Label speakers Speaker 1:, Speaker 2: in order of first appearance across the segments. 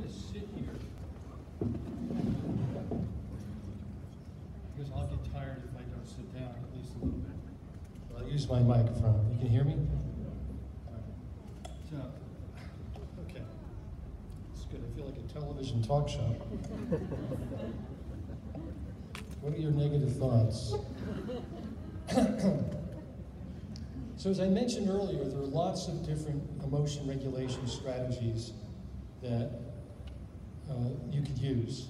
Speaker 1: to sit here because I'll get tired if I don't sit down at least a little bit. I'll use my microphone. You can hear me? So, okay. It's good. I feel like a television talk show. What are your negative thoughts? So as I mentioned earlier, there are lots of different emotion regulation strategies that you could use.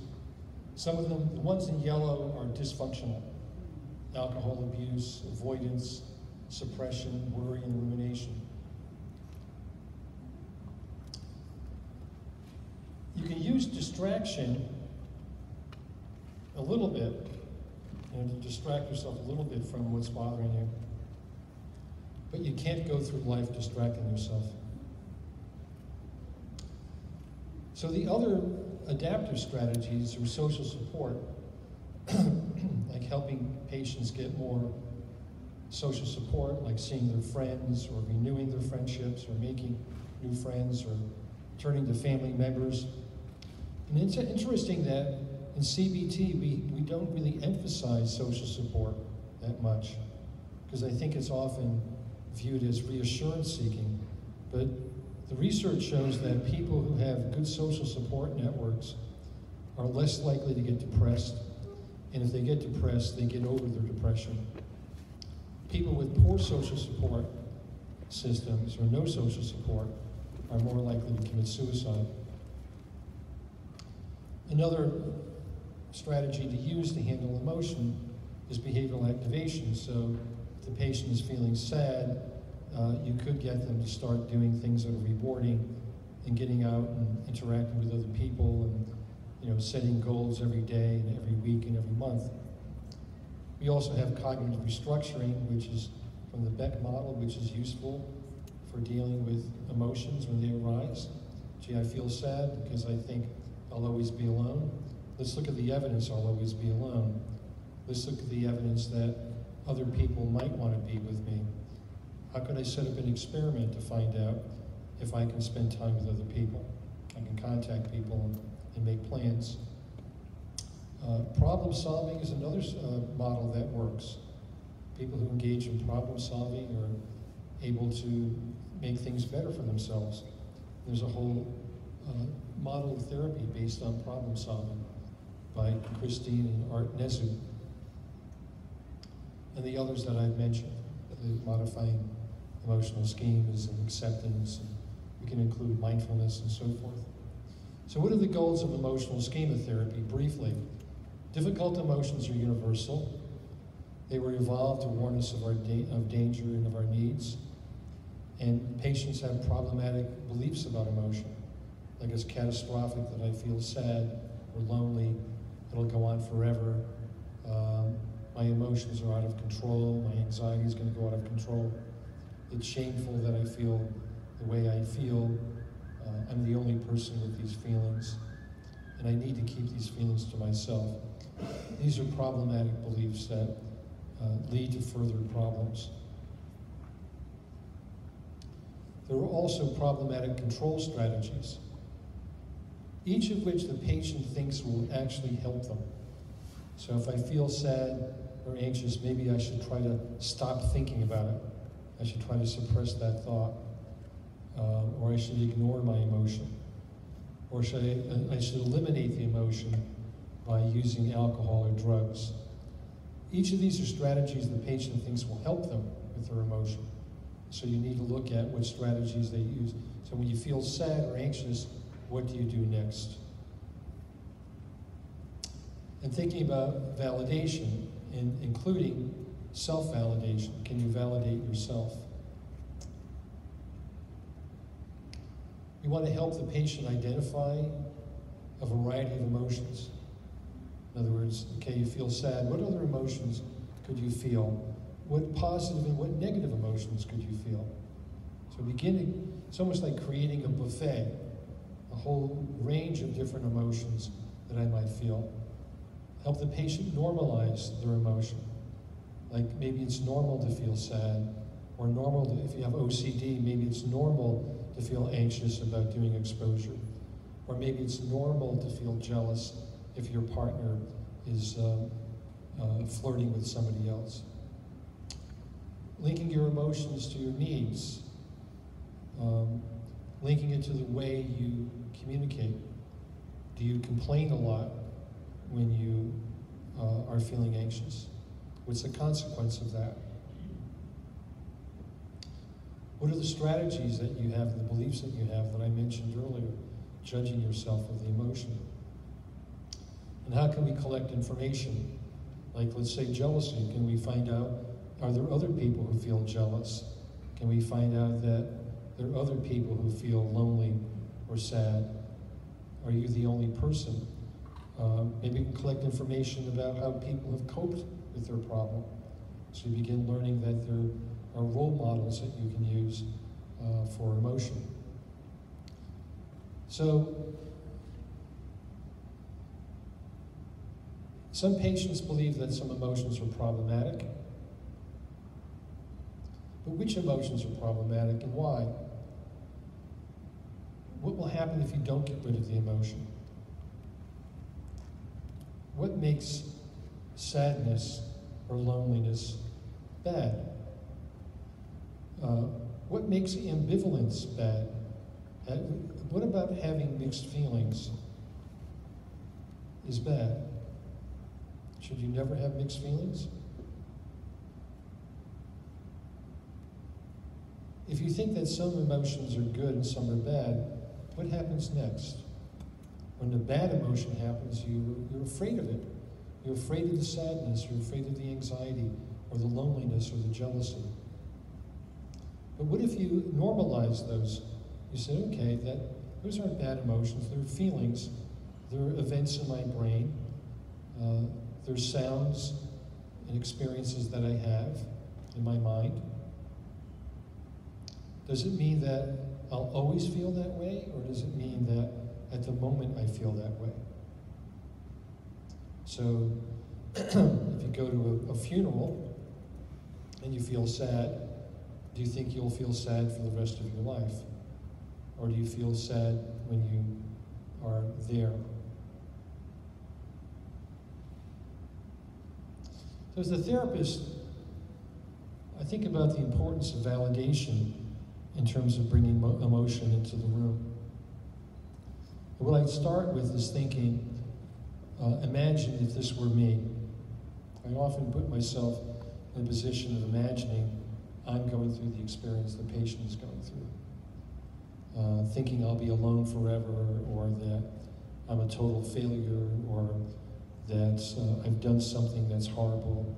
Speaker 1: Some of them, the ones in yellow, are dysfunctional. Alcohol abuse, avoidance, suppression, worry, and rumination. You can use distraction a little bit, to distract yourself a little bit from what's bothering you. But you can't go through life distracting yourself. So the other adaptive strategies are social support, like helping patients get more social support, like seeing their friends or renewing their friendships or making new friends or turning to family members. And it's interesting that in CBT, we don't really emphasize social support that much, because I think it's often viewed as reassurance seeking. But the research shows that people who have good social support networks are less likely to get depressed, and if they get depressed, they get over their depression. People with poor social support systems or no social support are more likely to commit suicide. Another strategy to use to handle emotion is behavioral activation. So if the patient is feeling sad, you could get them to start doing things that are rewarding and getting out and interacting with other people and setting goals every day and every week and every month. We also have cognitive restructuring, which is from the Beck model, which is useful for dealing with emotions when they arise. Gee, I feel sad because I think I'll always be alone. Let's look at the evidence I'll always be alone. Let's look at the evidence that other people might want to be with me. How could I set up an experiment to find out if I can spend time with other people? I can contact people and make plans. Problem solving is another model that works. People who engage in problem solving are able to make things better for themselves. There's a whole model of therapy based on problem solving by Christine and Art Nezu, and the others that I've mentioned, the modifying emotional schemes and acceptance, and we can include mindfulness and so forth. So what are the goals of emotional schema therapy? Briefly, difficult emotions are universal. They were evolved to warn us of danger and of our needs. And patients have problematic beliefs about emotion, like it's catastrophic that I feel sad or lonely, it'll go on forever, my emotions are out of control, my anxiety is going to go out of control, it's shameful that I feel the way I feel, I'm the only person with these feelings, and I need to keep these feelings to myself. These are problematic beliefs that lead to further problems. There are also problematic control strategies, each of which the patient thinks will actually help them. So if I feel sad or anxious, maybe I should try to stop thinking about it. I should try to suppress that thought. Or I should ignore my emotion. Or I should eliminate the emotion by using alcohol or drugs. Each of these are strategies the patient thinks will help them with their emotion. So you need to look at what strategies they use. So when you feel sad or anxious, what do you do next? And thinking about validation, including self-validation. Can you validate yourself? We want to help the patient identify a variety of emotions. In other words, okay, you feel sad. What other emotions could you feel? What positive and what negative emotions could you feel? So beginning, it's almost like creating a buffet, a whole range of different emotions that I might feel. Help the patient normalize their emotion. Like maybe it's normal to feel sad, or normal to, if you have OCD, maybe it's normal to feel anxious about doing exposure. Or maybe it's normal to feel jealous if your partner is flirting with somebody else. Linking your emotions to your needs. Linking it to the way you communicate. Do you complain a lot when you are feeling anxious? What's the consequence of that? What are the strategies that you have, the beliefs that you have that I mentioned earlier, judging yourself with the emotion? And how can we collect information? Like, let's say jealousy. Can we find out, are there other people who feel jealous? Can we find out that there are other people who feel lonely or sad? Are you the only person? Maybe you can collect information about how people have coped with their problem. So you begin learning that there are role models that you can use for emotion. So, some patients believe that some emotions are problematic. But which emotions are problematic and why? What will happen if you don't get rid of the emotion? What makes sadness or loneliness bad? What makes ambivalence bad? What about having mixed feelings is bad? Should you never have mixed feelings? If you think that some emotions are good and some are bad, what happens next? When the bad emotion happens, you're afraid of it. You're afraid of the sadness, you're afraid of the anxiety, or the loneliness, or the jealousy. But what if you normalize those? You say, okay, those aren't bad emotions, they're feelings, they're events in my brain, they're sounds and experiences that I have in my mind. Does it mean that I'll always feel that way, or does it mean that at the moment I feel that way? So, if you go to a funeral and you feel sad, do you think you'll feel sad for the rest of your life? Or do you feel sad when you are there? So as a therapist, I think about the importance of validation in terms of bringing emotion into the room. And what I'd start with is thinking, imagine if this were me. I often put myself in a position of imagining I'm going through the experience the patient is going through. Thinking I'll be alone forever, or that I'm a total failure, or that I've done something that's horrible.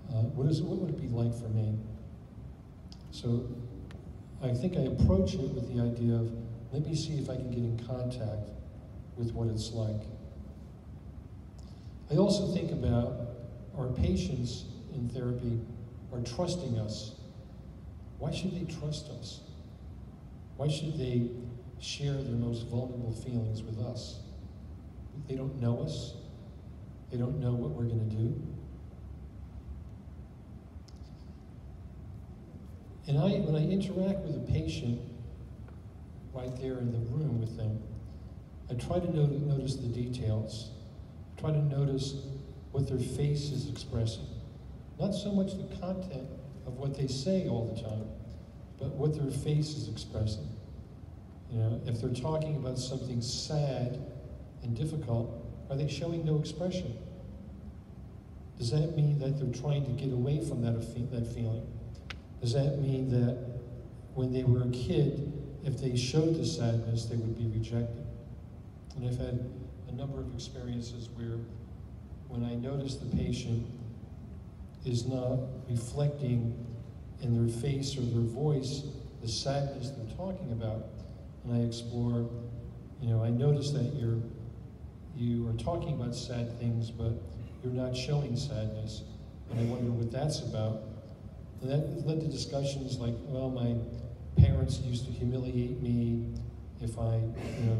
Speaker 1: What would it be like for me? So I think I approach it with the idea of, let me see if I can get in contact with what it's like. I also think about our patients in therapy are trusting us. Why should they trust us? Why should they share their most vulnerable feelings with us? They don't know us. They don't know what we're going to do. And when I interact with a patient right there in the room with them, I try to notice the details. I try to notice what their face is expressing. Not so much the content of what they say all the time, but what their face is expressing. You know, if they're talking about something sad and difficult, are they showing no expression? Does that mean that they're trying to get away from that feeling? Does that mean that when they were a kid, if they showed the sadness, they would be rejected? And I've had a number of experiences where when I notice the patient is not reflecting in their face or their voice the sadness they're talking about, and I explore, I notice that you are talking about sad things, but you're not showing sadness, and I wonder what that's about. And that led to discussions like, well, my parents used to humiliate me if I,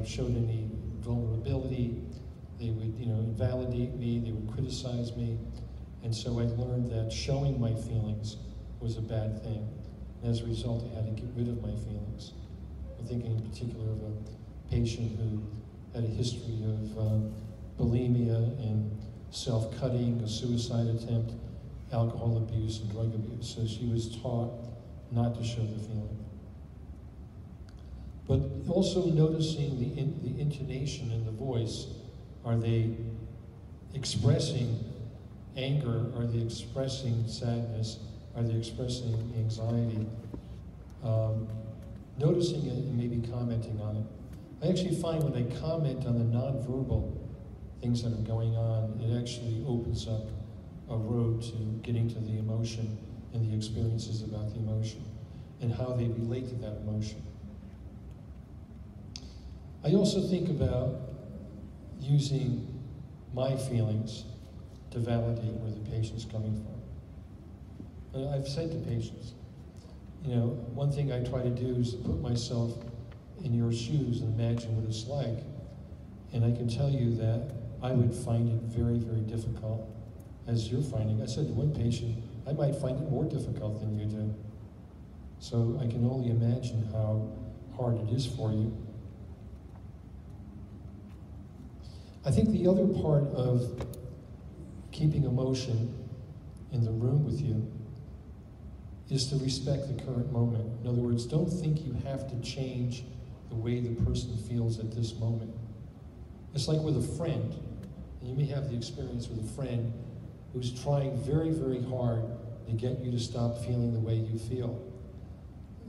Speaker 1: showed any vulnerability. They would, invalidate me, they would criticize me. And so I learned that showing my feelings was a bad thing. And as a result, I had to get rid of my feelings. I'm thinking in particular of a patient who had a history of bulimia and self-cutting, a suicide attempt, alcohol abuse, and drug abuse. So she was taught not to show the feeling. But also noticing the intonation in the voice. Are they expressing anger? Are they expressing sadness? Are they expressing anxiety? Noticing it and maybe commenting on it. I actually find when I comment on the nonverbal things that are going on, it actually opens up a road to getting to the emotion and the experiences about the emotion and how they relate to that emotion. I also think about using my feelings to validate where the patient's coming from. I've said to patients, you know, one thing I try to do is to put myself in your shoes and imagine what it's like. And I can tell you that I would find it very, very difficult, as you're finding. I said to one patient, I might find it more difficult than you do. So I can only imagine how hard it is for you. I think the other part of keeping emotion in the room with you is to respect the current moment. In other words, don't think you have to change the way the person feels at this moment. It's like with a friend. And you may have the experience with a friend who's trying very, very hard to get you to stop feeling the way you feel.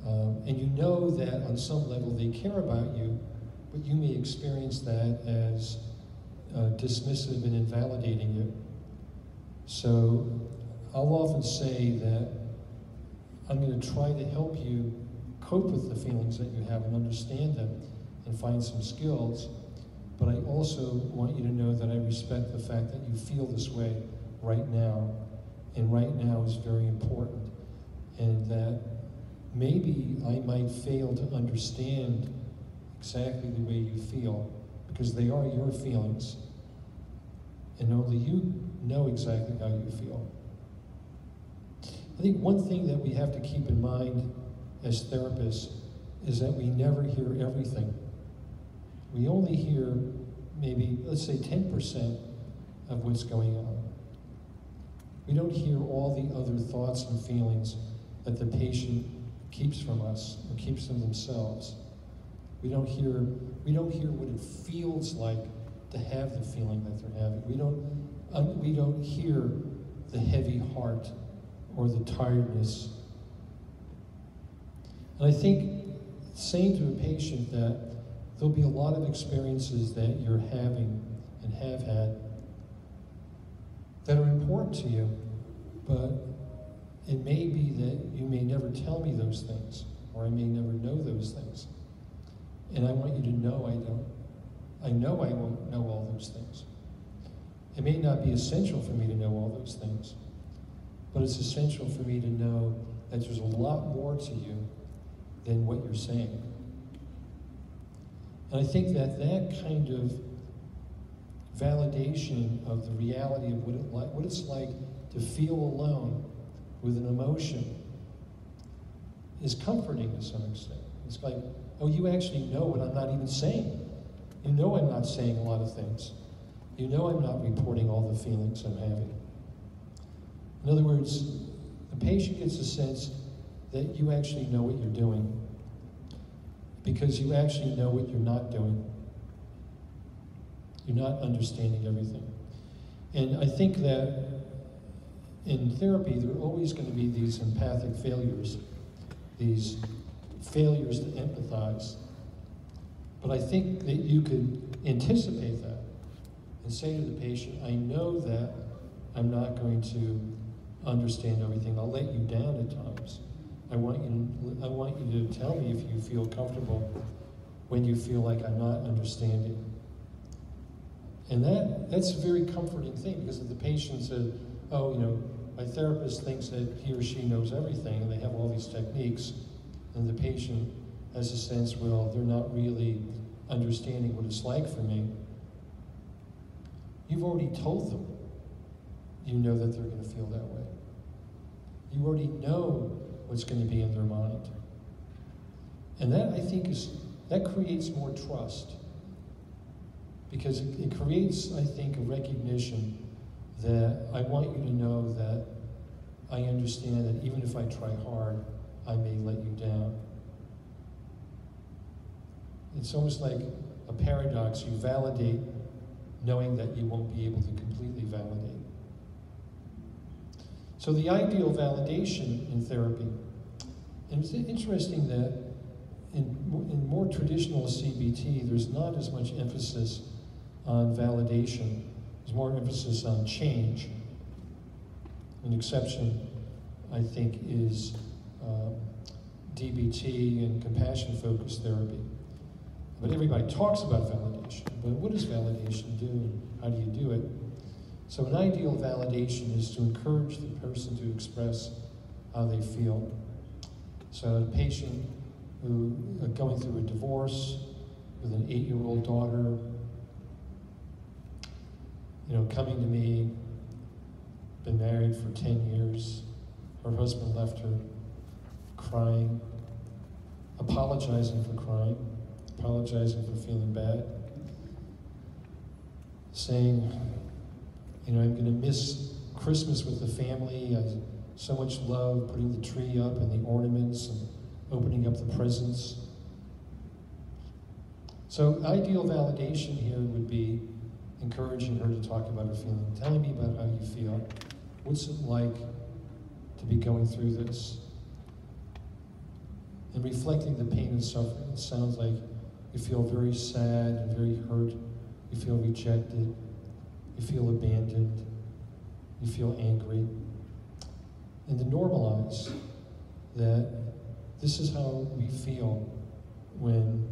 Speaker 1: And you know that on some level they care about you, but you may experience that as dismissive and invalidating you. So I'll often say that I'm going to try to help you cope with the feelings that you have and understand them and find some skills, but I also want you to know that I respect the fact that you feel this way right now, and right now is very important, and that maybe I might fail to understand exactly the way you feel, because they are your feelings, and only you know exactly how you feel. I think one thing that we have to keep in mind as therapists is that we never hear everything. We only hear maybe, let's say 10% of what's going on. We don't hear all the other thoughts and feelings that the patient keeps from us or keeps from themselves. We don't hear what it feels like to have the feeling that they're having. We don't hear the heavy heart or the tiredness. And I think saying to a patient that there'll be a lot of experiences that you're having and have had that are important to you, but it may be that you may never tell me those things, or I may never know those things. And I want you to know I know I won't know all those things. It may not be essential for me to know all those things, but it's essential for me to know that there's a lot more to you than what you're saying. And I think that that kind of validation of the reality of what it's like to feel alone with an emotion is comforting to some extent. It's like, oh, you actually know what I'm not even saying. You know I'm not saying a lot of things. You know I'm not reporting all the feelings I'm having. In other words, the patient gets a sense that you actually know what you're doing, because you actually know what you're not doing. You're not understanding everything. And I think that in therapy, there are always going to be these empathic failures, these failures to empathize. But I think that you could anticipate that and say to the patient, I know that I'm not going to understand everything. I'll let you down at times. I want you to tell me if you feel comfortable when you feel like I'm not understanding. And that's a very comforting thing, because if the patient says, oh, you know, my therapist thinks that he or she knows everything and they have all these techniques, and the patient has a sense, well, they're not really understanding what it's like for me. You've already told them you know that they're going to feel that way. You already know what's going to be in their mind. And that, I think, is that creates more trust. Because it creates, I think, a recognition that I want you to know that I understand that even if I try hard, I may let you down. It's almost like a paradox. You validate knowing that you won't be able to completely validate. So the ideal validation in therapy, and it's interesting that in more traditional CBT, there's not as much emphasis on validation. There's more emphasis on change. An exception, I think, is DBT and compassion-focused therapy. But everybody talks about validation. But what does validation do, and how do you do it? So an ideal validation is to encourage the person to express how they feel. So a patient who going through a divorce with an 8-year-old daughter, coming to me, been married for 10 years, her husband left her, crying, apologizing for crying, apologizing for feeling bad, saying, I'm going to miss Christmas with the family. I so much love putting the tree up and the ornaments and opening up the presents. So ideal validation here would be encouraging her to talk about her feeling, telling me about how you feel. What's it like to be going through this? And reflecting the pain and suffering. It sounds like you feel very sad and very hurt. You feel rejected. You feel abandoned. You feel angry. And to normalize that this is how we feel when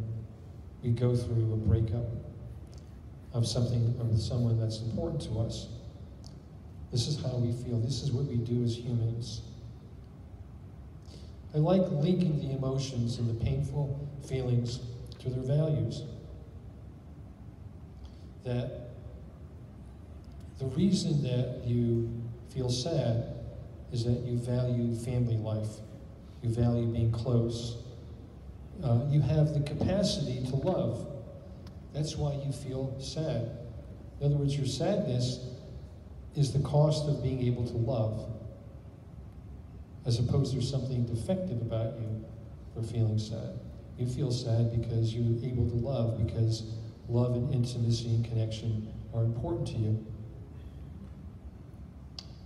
Speaker 1: we go through a breakup of something or with someone that's important to us. This is how we feel. This is what we do as humans. I like linking the emotions and the painful feelings to their values. That the reason that you feel sad is that you value family life. You value being close. You have the capacity to love. That's why you feel sad. In other words, your sadness is the cost of being able to love, as opposed to there's something defective about you for feeling sad. You feel sad because you're able to love, because love and intimacy and connection are important to you.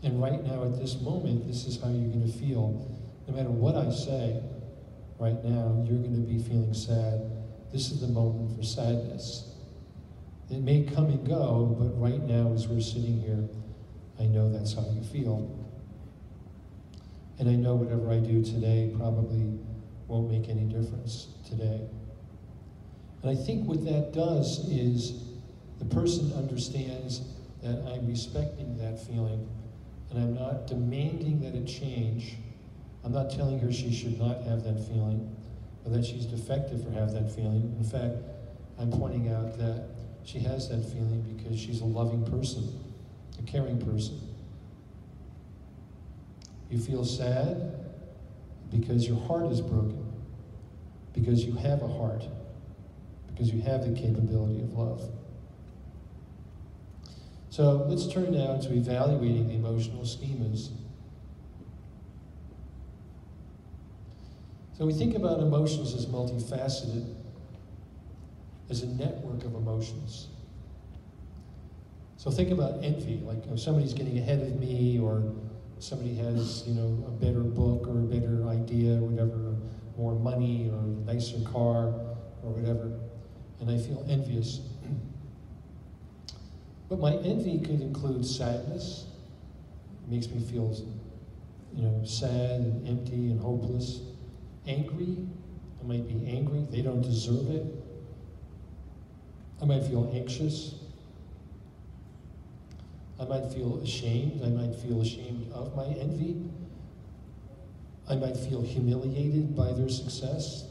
Speaker 1: And right now, at this moment, this is how you're going to feel. No matter what I say, right now, you're going to be feeling sad. This is the moment for sadness. It may come and go, but right now, as we're sitting here, I know that's how you feel. And I know whatever I do today probably won't make any difference today. And I think what that does is the person understands that I'm respecting that feeling, and I'm not demanding that it change. I'm not telling her she should not have that feeling, or that she's defective for having that feeling. In fact, I'm pointing out that she has that feeling because she's a loving person, a caring person. You feel sad because your heart is broken, because you have a heart, because you have the capability of love. So let's turn now to evaluating the emotional schemas. So we think about emotions as multifaceted, as a network of emotions. So think about envy, like if somebody's getting ahead of me, or somebody has, a better book or a better idea or whatever, more money or a nicer car or whatever, and I feel envious. But my envy could include sadness. It makes me feel, sad and empty and hopeless. Angry, I might be angry, they don't deserve it. I might feel anxious. I might feel ashamed. I might feel ashamed of my envy. I might feel humiliated by their success.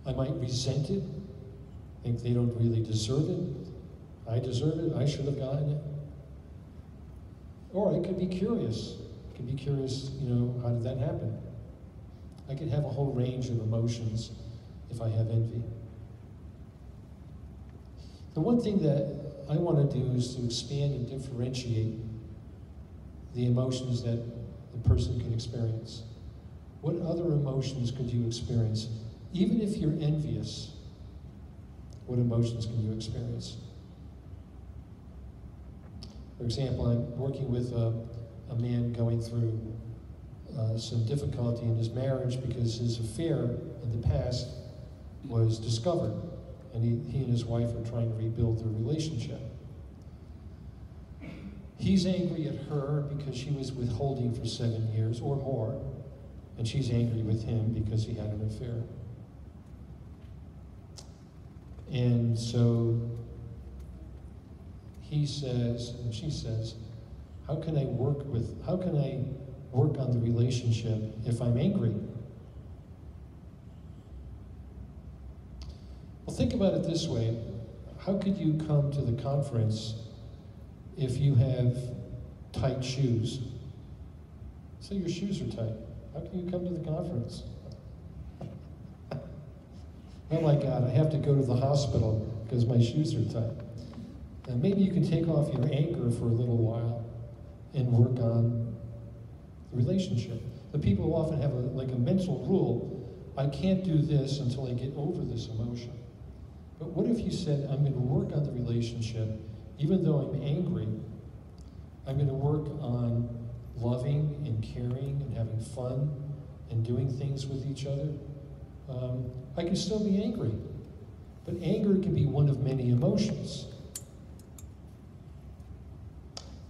Speaker 1: I might resent it, think they don't really deserve it. I deserve it, I should have gotten it. Or I could be curious. I could be curious, how did that happen? I could have a whole range of emotions if I have envy. The one thing that I want to do is to expand and differentiate the emotions that the person can experience. What other emotions could you experience? Even if you're envious, what emotions can you experience? For example, I'm working with a man going through some difficulty in his marriage because his affair in the past was discovered, and he and his wife are trying to rebuild their relationship. He's angry at her because she was withholding for 7 years or more, and she's angry with him because he had an affair. And so he says, and she says, how can I work on the relationship if I'm angry? Well, think about it this way. How could you come to the conference if you have tight shoes? Say your shoes are tight. How can you come to the conference? Oh my God, I have to go to the hospital because my shoes are tight. And maybe you can take off your anger for a little while and work on the relationship. The people often have like a mental rule, I can't do this until I get over this emotion. But what if you said, I'm going to work on the relationship, even though I'm angry, I'm going to work on loving and caring and having fun and doing things with each other. I can still be angry, but anger can be one of many emotions.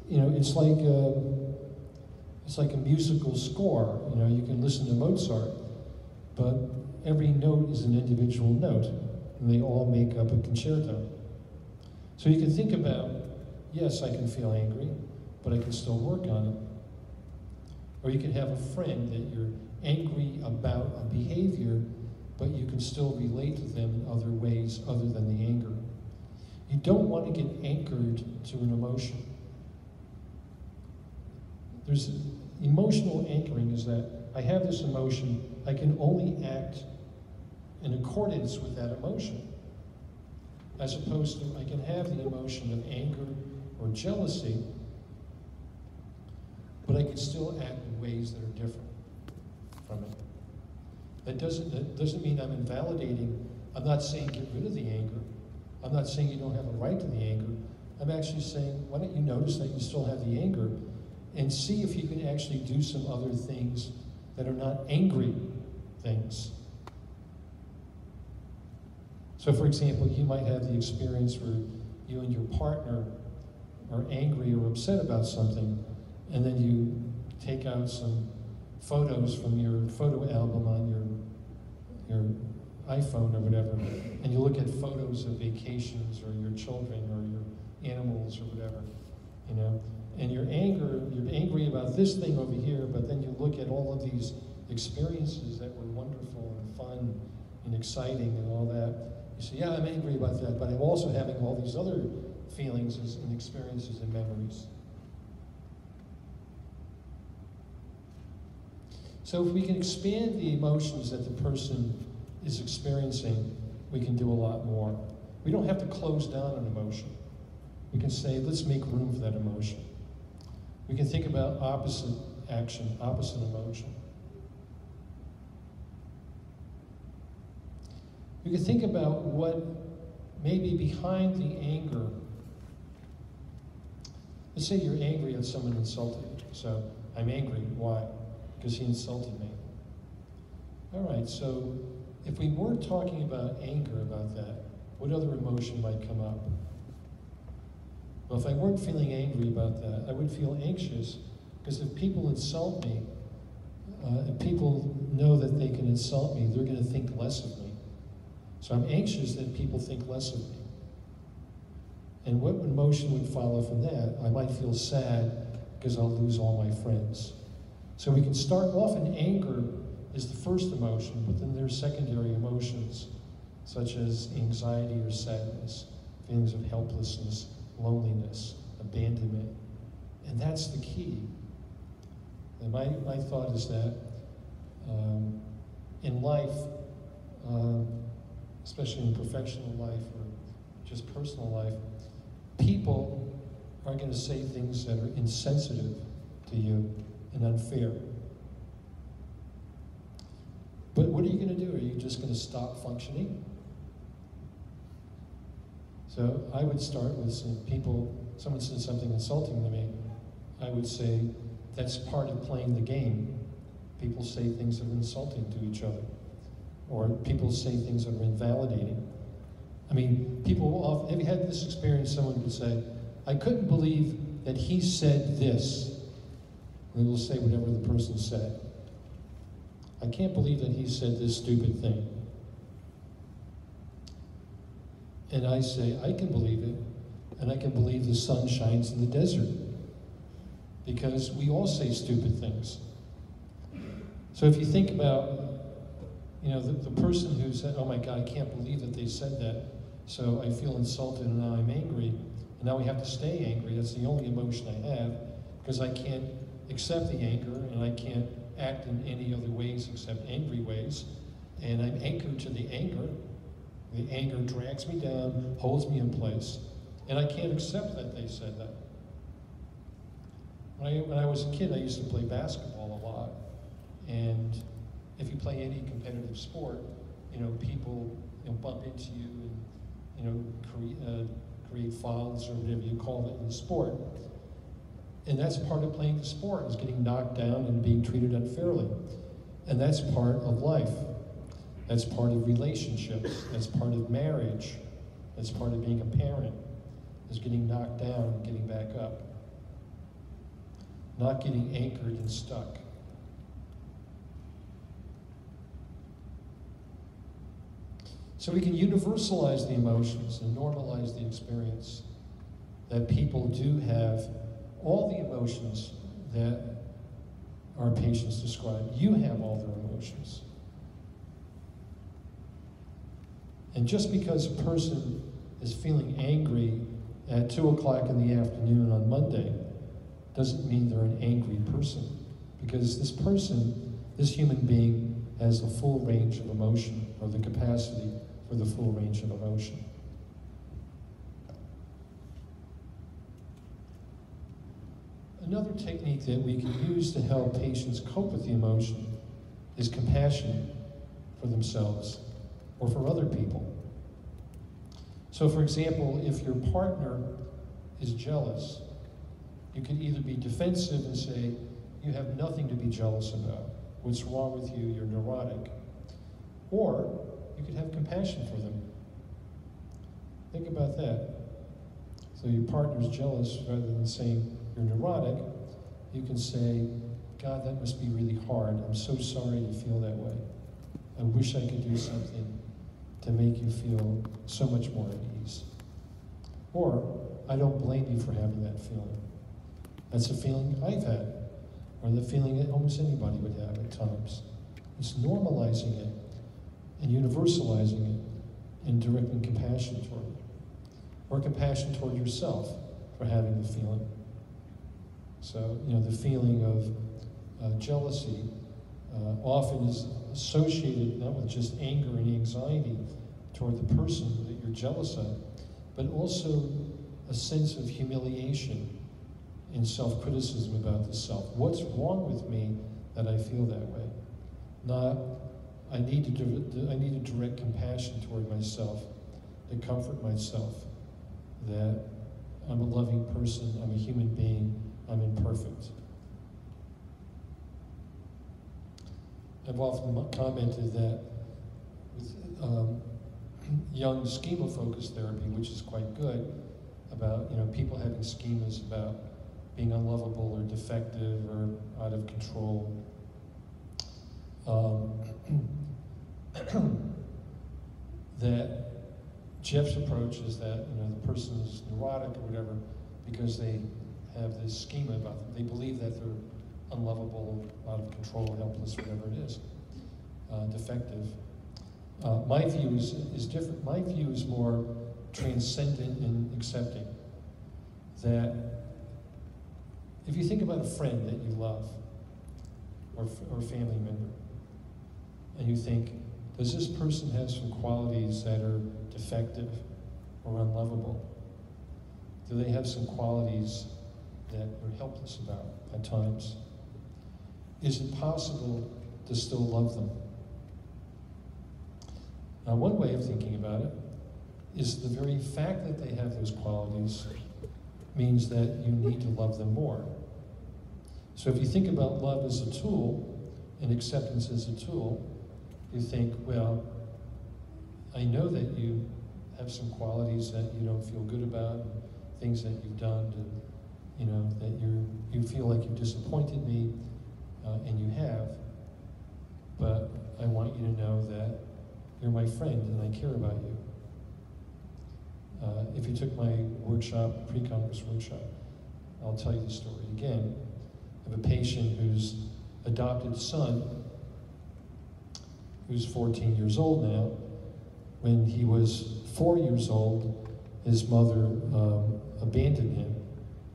Speaker 1: You know, it's like a musical score. You know, you can listen to Mozart, but every note is an individual note, and they all make up a concerto. So you can think about, yes, I can feel angry, but I can still work on it. Or you can have a friend that you're angry about a behavior, but you can still relate to them in other ways other than the anger. You don't want to get anchored to an emotion. There's emotional anchoring is that I have this emotion, I can only act in accordance with that emotion. As opposed to I can have the emotion of anger or jealousy, but I can still act in ways that are different from it. That doesn't mean I'm invalidating. I'm not saying get rid of the anger. I'm not saying you don't have a right to the anger. I'm actually saying, why don't you notice that you still have the anger and see if you can actually do some other things that are not angry things. So for example, you might have the experience where you and your partner are angry or upset about something, and then you take out some photos from your photo album on your iPhone or whatever, and you look at photos of vacations or your children or your animals or whatever, you know, and you're angry about this thing over here, but then you look at all of these experiences that were wonderful and fun and exciting and all that. You say, yeah, I'm angry about that, but I'm also having all these other feelings and experiences and memories. So if we can expand the emotions that the person is experiencing, we can do a lot more. We don't have to close down an emotion. We can say, let's make room for that emotion. We can think about opposite action, opposite emotion. We can think about what may be behind the anger. Let's say you're angry at someone insulted you. So I'm angry, why? Because he insulted me. All right, so if we weren't talking about anger about that, what other emotion might come up? Well, if I weren't feeling angry about that, I would feel anxious, because if people insult me, if people know that they can insult me, they're going to think less of me. So I'm anxious that people think less of me. And what emotion would follow from that? I might feel sad because I'll lose all my friends. So we can start off in anger is the first emotion, but then there's secondary emotions, such as anxiety or sadness, feelings of helplessness, loneliness, abandonment. And that's the key. And my thought is that in life, especially in professional life or just personal life, people are going to say things that are insensitive to you and unfair. But what are you going to do? Are you just going to stop functioning? So I would start with someone said something insulting to me, I would say, that's part of playing the game. People say things that are insulting to each other, or people say things that are invalidating. I mean, people often, have you had this experience, someone would say, I couldn't believe that he said this. And they'll say whatever the person said. I can't believe that he said this stupid thing. And I say, I can believe it, and I can believe the sun shines in the desert. Because we all say stupid things. So if you think about, the person who said, oh my God, I can't believe that they said that, so I feel insulted and now I'm angry, and now we have to stay angry. That's the only emotion I have, because I can't accept the anger, and I can't act in any other ways except angry ways, and I'm anchored to the anger. The anger drags me down, holds me in place, and I can't accept that they said that. When I was a kid, I used to play basketball a lot, and if you play any competitive sport, people bump into you and create fouls or whatever you call it in the sport. And that's part of playing the sport, is getting knocked down and being treated unfairly. And that's part of life. That's part of relationships. That's part of marriage. That's part of being a parent, is getting knocked down and getting back up. Not getting anchored and stuck. So we can universalize the emotions and normalize the experience that people do have all the emotions that our patients describe. You have all their emotions. And just because a person is feeling angry at 2 o'clock in the afternoon on Monday doesn't mean they're an angry person. Because this person, this human being, has the full range of emotion, or the capacity for the full range of emotion. Another technique that we can use to help patients cope with the emotion is compassion for themselves or for other people. So for example, if your partner is jealous, you could either be defensive and say, you have nothing to be jealous about. What's wrong with you? You're neurotic. Or you could have compassion for them. Think about that. So your partner's jealous, rather than saying you're neurotic, you can say, God, that must be really hard. I'm so sorry you feel that way. I wish I could do something to make you feel so much more at ease. Or, I don't blame you for having that feeling. That's a feeling I've had, or the feeling that almost anybody would have at times. It's normalizing it and universalizing it and directing compassion toward it. Or compassion toward yourself for having the feeling. So, the feeling of jealousy often is associated not with just anger and anxiety toward the person that you're jealous of, but also a sense of humiliation and self-criticism about the self. What's wrong with me that I feel that way? Not, I need to direct compassion toward myself, to comfort myself, that I'm a loving person, I'm a human being, I'm imperfect. I've often commented that with young schema-focused therapy, which is quite good, about people having schemas about being unlovable or defective or out of control. That Jeff's approach is that the person is neurotic or whatever because they have this schema about them. They believe that they're unlovable, out of control, helpless, whatever it is, defective. My view is different. My view is more transcendent and accepting. That if you think about a friend that you love, or a family member, and you think, Does this person have some qualities that are defective or unlovable? Do they have some qualities that we're helpless about at times? Is it possible to still love them? Now, one way of thinking about it is the very fact that they have those qualities means that you need to love them more. So if you think about love as a tool and acceptance as a tool, you think, well, I know that you have some qualities that you don't feel good about, things that you've done to, that you feel like you've disappointed me, and you have, but I want you to know that you're my friend and I care about you. If you took my workshop, pre-congress workshop, I'll tell you the story again. I have a patient whose adopted son, who's 14 years old now. When he was 4 years old, his mother abandoned him.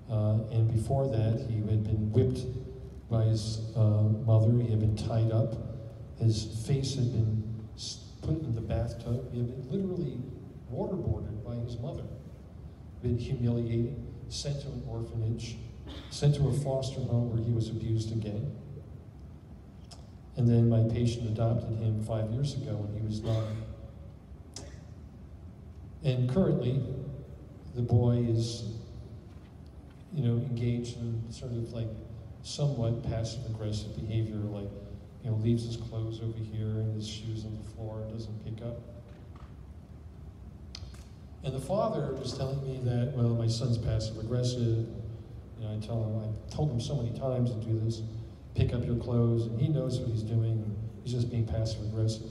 Speaker 1: And before that, he had been whipped by his mother. He had been tied up. His face had been put in the bathtub. He had been literally waterboarded by his mother. Been humiliated, sent to an orphanage, sent to a foster home where he was abused again. And then my patient adopted him 5 years ago when he was 9. And currently, the boy is, engaged in sort of like somewhat passive-aggressive behavior, like, leaves his clothes over here and his shoes on the floor and doesn't pick up. And the father was telling me that, well, my son's passive-aggressive. I told him so many times to do this, pick up your clothes, and he knows what he's doing, and he's just being passive-aggressive.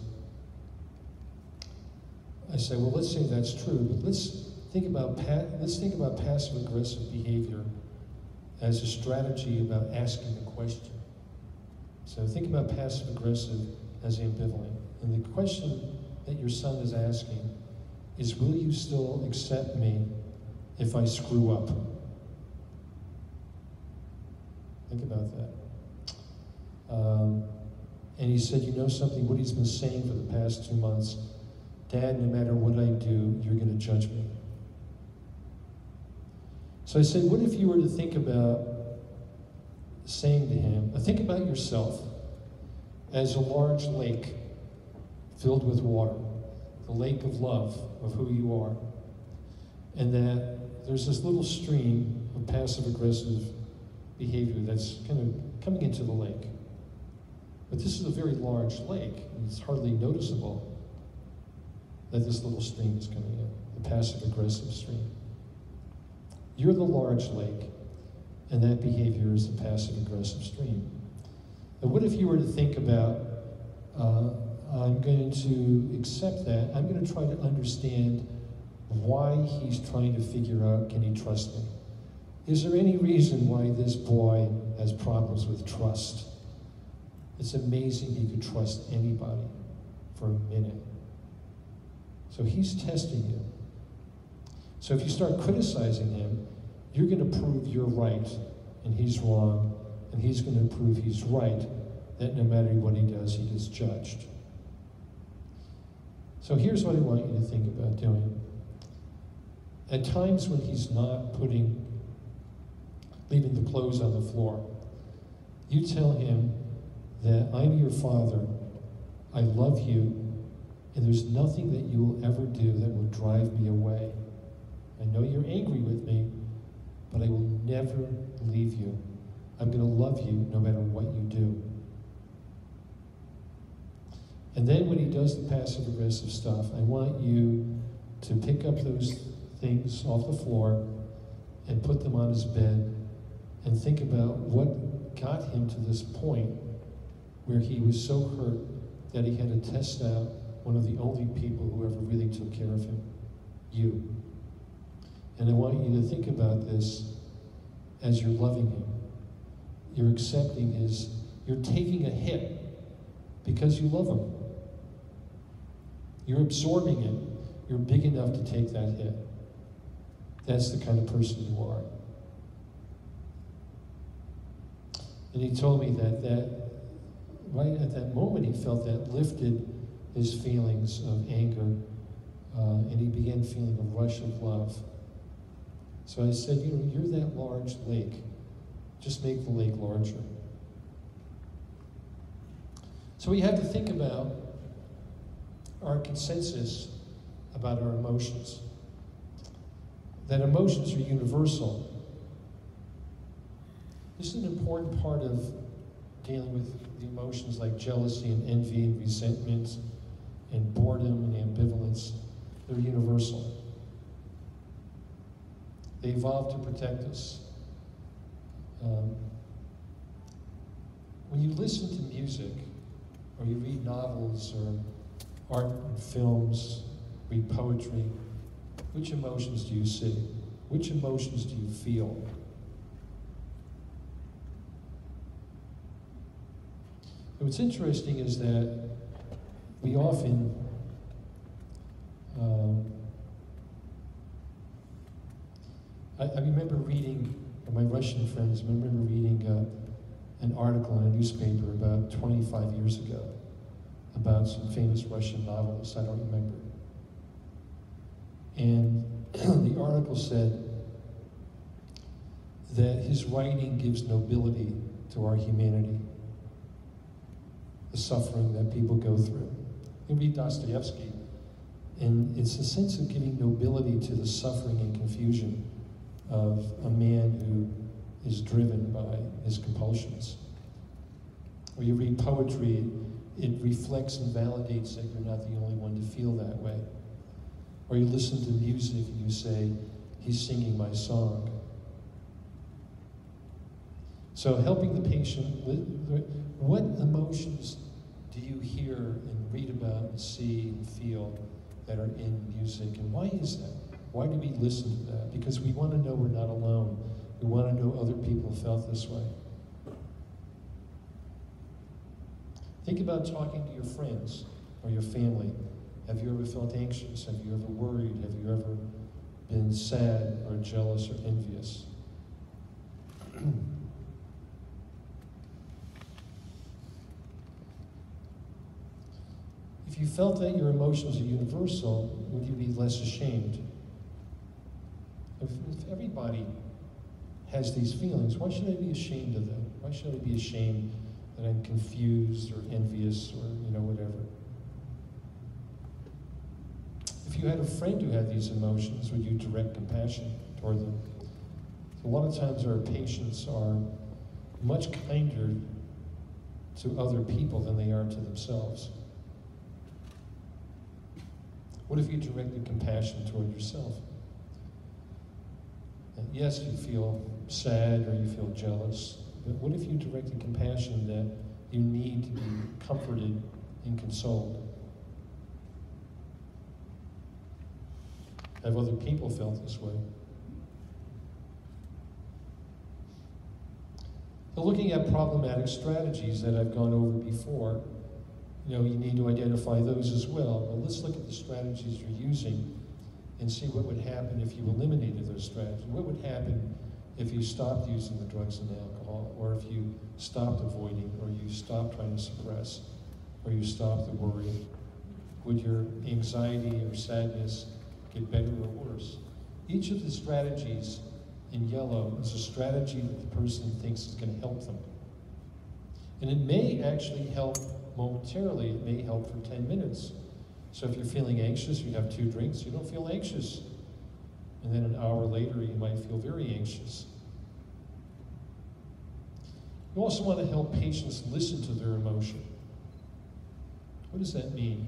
Speaker 1: I said, well, let's say that's true, but let's think about passive-aggressive behavior as a strategy about asking a question. So think about passive-aggressive as ambivalent. And the question that your son is asking is, will you still accept me if I screw up? Think about that. And he said, you know something, what he's been saying for the past 2 months, Dad, no matter what I do, you're going to judge me. So I said, what if you were to think about saying to him, think about yourself as a large lake filled with water, the lake of love, of who you are, and that there's this little stream of passive-aggressive behavior that's kind of coming into the lake. But this is a very large lake, and it's hardly noticeable that this little stream is coming in, the passive-aggressive stream. You're the large lake, and that behavior is the passive-aggressive stream. And what if you were to think about, I'm going to accept that, I'm going to try to understand why he's trying to figure out, can he trust me? Is there any reason why this boy has problems with trust? It's amazing he could trust anybody for a minute. So he's testing you. So if you start criticizing him, you're going to prove you're right and he's wrong, and he's going to prove he's right, that no matter what he does, he gets judged. So here's what I want you to think about doing. At times when he's not leaving the clothes on the floor, you tell him that I'm your father, I love you, and there's nothing that you will ever do that will drive me away. I know you're angry with me, but I will never leave you. I'm going to love you no matter what you do. And then when he does the passive-aggressive stuff, I want you to pick up those things off the floor and put them on his bed and think about what got him to this point where he was so hurt that he had to test out one of the only people who ever really took care of him, you. And I want you to think about this as you're loving him. You're accepting you're taking a hit because you love him. You're absorbing it. You're big enough to take that hit. That's the kind of person you are. And he told me that right at that moment he felt that lifted his feelings of anger, and he began feeling a rush of love. So I said, you know, you're that large lake. Just make the lake larger. So we have to think about our consensus about our emotions. That emotions are universal. This is an important part of dealing with the emotions like jealousy and envy and resentment and boredom and ambivalence. They're universal. They evolved to protect us. When you listen to music, or you read novels, or art and films, read poetry, which emotions do you see? Which emotions do you feel? And what's interesting is that we often I remember reading, my Russian friends, I remember reading an article in a newspaper about 25 years ago about some famous Russian novelists, I don't remember. And the article said that his writing gives nobility to our humanity, the suffering that people go through. You read Dostoevsky, and it's a sense of giving nobility to the suffering and confusion of a man who is driven by his compulsions. Or you read poetry, it reflects and validates that you're not the only one to feel that way. Or you listen to music and you say, he's singing my song. So helping the patient, what emotions do you hear and read about and see and feel that are in music, and why is that? Why do we listen to that? Because we want to know we're not alone. We want to know other people felt this way. Think about talking to your friends or your family. Have you ever felt anxious? Have you ever worried? Have you ever been sad or jealous or envious? If you felt that your emotions are universal, would you be less ashamed? If everybody has these feelings, why should I be ashamed of them? Why should I be ashamed that I'm confused or envious or, whatever? If you had a friend who had these emotions, would you direct compassion toward them? A lot of times our patients are much kinder to other people than they are to themselves. What if you directed compassion toward yourself? And yes, you feel sad or you feel jealous, but what if you directed compassion that you need to be comforted and consoled? Have other people felt this way? So looking at problematic strategies that I've gone over before, you need to identify those as well. But let's look at the strategies you're using and see what would happen if you eliminated those strategies. What would happen if you stopped using the drugs and alcohol, or if you stopped avoiding, or you stopped trying to suppress, or you stopped the worry? Would your anxiety or sadness get better or worse? Each of the strategies in yellow is a strategy that the person thinks is going to help them. And it may actually help momentarily, it may help for 10 minutes. So if you're feeling anxious, you have 2 drinks, you don't feel anxious. And then an hour later, you might feel very anxious. You also want to help patients listen to their emotion. What does that mean?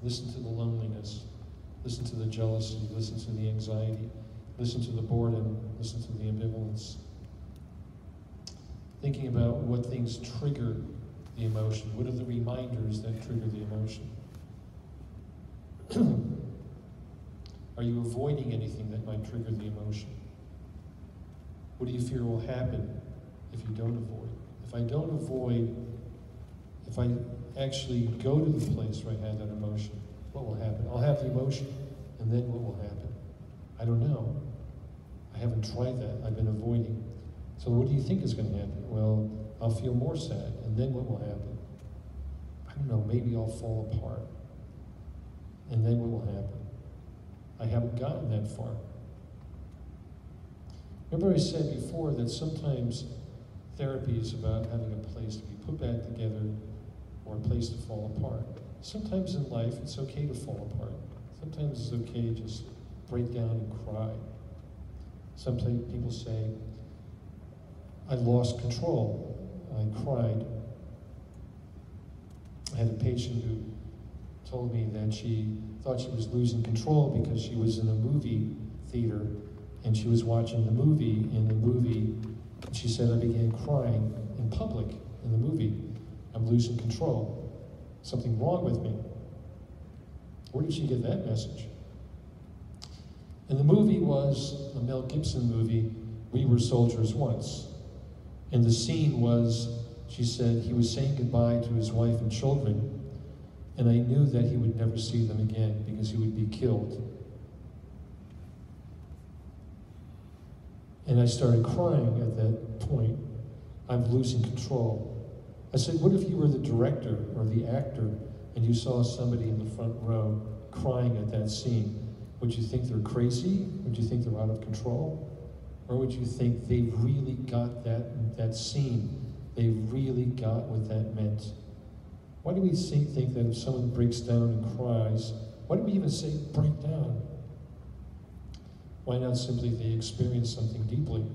Speaker 1: Listen to the loneliness, listen to the jealousy, listen to the anxiety, listen to the boredom, listen to the ambivalence. Thinking about what things trigger the emotion. What are the reminders that trigger the emotion? Are you avoiding anything that might trigger the emotion? What do you fear will happen if you don't avoid? If I don't avoid, if I actually go to the place where I had that emotion, what will happen? I'll have the emotion, and then what will happen? I don't know. I haven't tried that. I've been avoiding. So what do you think is going to happen? Well, I'll feel more sad, and then what will happen? I I don't know, maybe I'll fall apart. And then what will happen? I haven't gotten that far. Remember I said before that sometimes therapy is about having a place to be put back together or a place to fall apart. Sometimes in life it's okay to fall apart. Sometimes it's okay to just break down and cry. Sometimes people say, I lost control. I cried. I had a patient who told me that she thought she was losing control because she was in a movie theater and she was watching the movie. In the movie, she said, I began crying in public in the movie. I'm losing control. Something wrong with me. Where did she get that message? And the movie was a Mel Gibson movie, We Were Soldiers Once. And the scene was, she said, he was saying goodbye to his wife and children, and I knew that he would never see them again because he would be killed. And I started crying at that point. I'm losing control. I said, what if you were the director or the actor and you saw somebody in the front row crying at that scene? Would you think they're crazy? Would you think they're out of control? Or would you think they really got that scene? They really got what that meant? Why do we think that if someone breaks down and cries, why do we even say break down? Why not simply they experience something deeply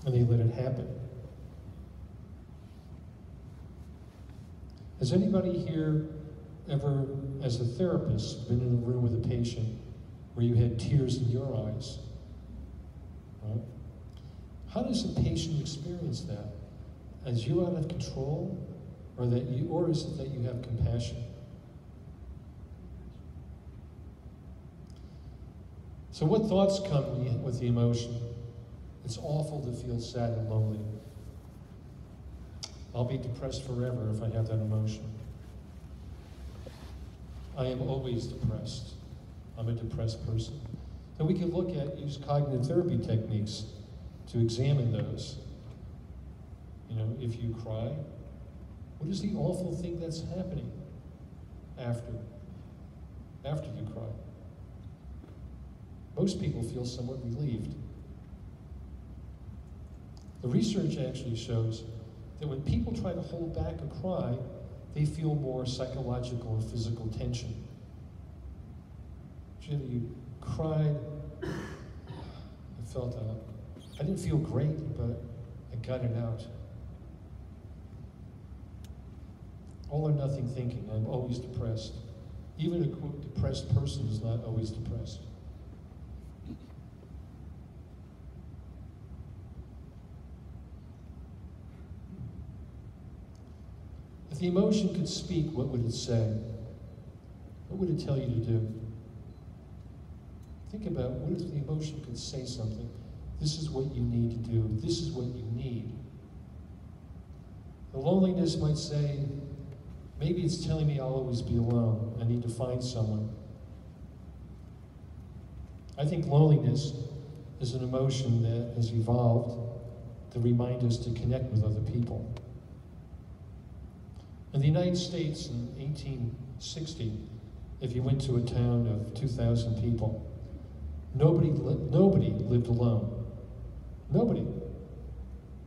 Speaker 1: and they let it happen? Has anybody here ever, as a therapist, been in a room with a patient where you had tears in your eyes? Right? How does a patient experience that? As you're out of control, or is it that you have compassion? So what thoughts come with the emotion? It's awful to feel sad and lonely. I'll be depressed forever if I have that emotion. I am always depressed. I'm a depressed person. And we can use cognitive therapy techniques to examine those. You know, if you cry, what is the awful thing that's happening after you cry? Most people feel somewhat relieved. The research actually shows that when people try to hold back a cry, they feel more psychological and physical tension. You cried, I didn't feel great, but I got it out. All or nothing thinking, I'm always depressed. Even a quote, depressed person is not always depressed. If the emotion could speak, what would it say? What would it tell you to do? Think about, what if the emotion could say something? This is what you need to do. This is what you need. The loneliness might say, maybe it's telling me I'll always be alone. I need to find someone. I think loneliness is an emotion that has evolved to remind us to connect with other people. In the United States in 1860, if you went to a town of 2,000 people, nobody lived alone. Nobody.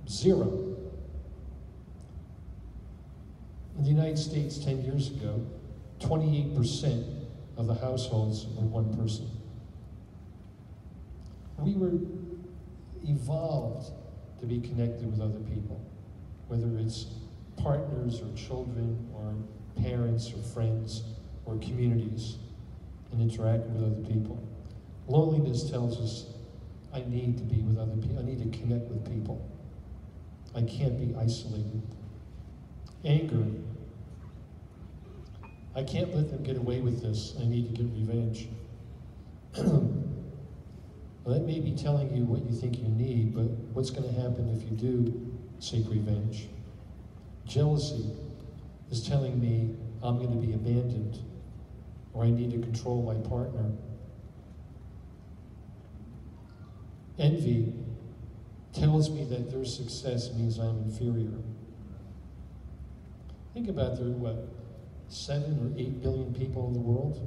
Speaker 1: Zero. In the United States 10 years ago, 28% of the households were one person. We were evolved to be connected with other people, whether it's partners or children or parents or friends or communities, and interacting with other people. Loneliness tells us I need to be with other people. I need to connect with people. I can't be isolated. Anger. I can't let them get away with this. I need to get revenge. Well, that may be telling you what you think you need, but what's going to happen if you do seek revenge? Jealousy is telling me I'm going to be abandoned, or I need to control my partner. Envy tells me that their success means I'm inferior. Think about there are, what, 7 or 8 billion people in the world?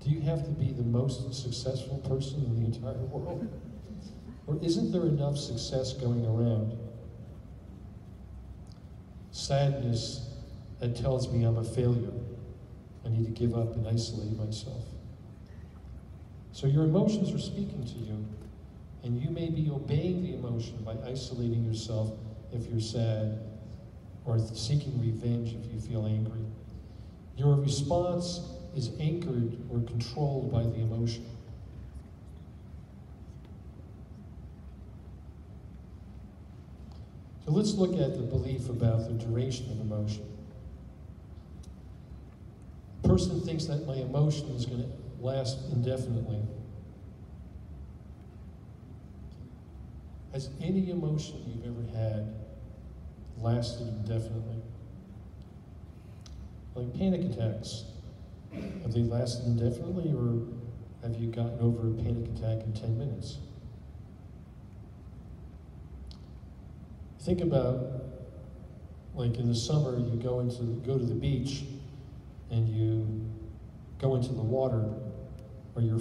Speaker 1: Do you have to be the most successful person in the entire world? Or isn't there enough success going around? Sadness that tells me I'm a failure. I need to give up and isolate myself. So your emotions are speaking to you, and you may be obeying the emotion by isolating yourself if you're sad, or seeking revenge if you feel angry. Your response is anchored or controlled by the emotion. So let's look at the belief about the duration of emotion. A person thinks that my emotion is going to last indefinitely. Has any emotion you've ever had lasted indefinitely? Like panic attacks. Have they lasted indefinitely, or have you gotten over a panic attack in 10 minutes? Think about, like in the summer, you go to the beach and you go into the water, or you're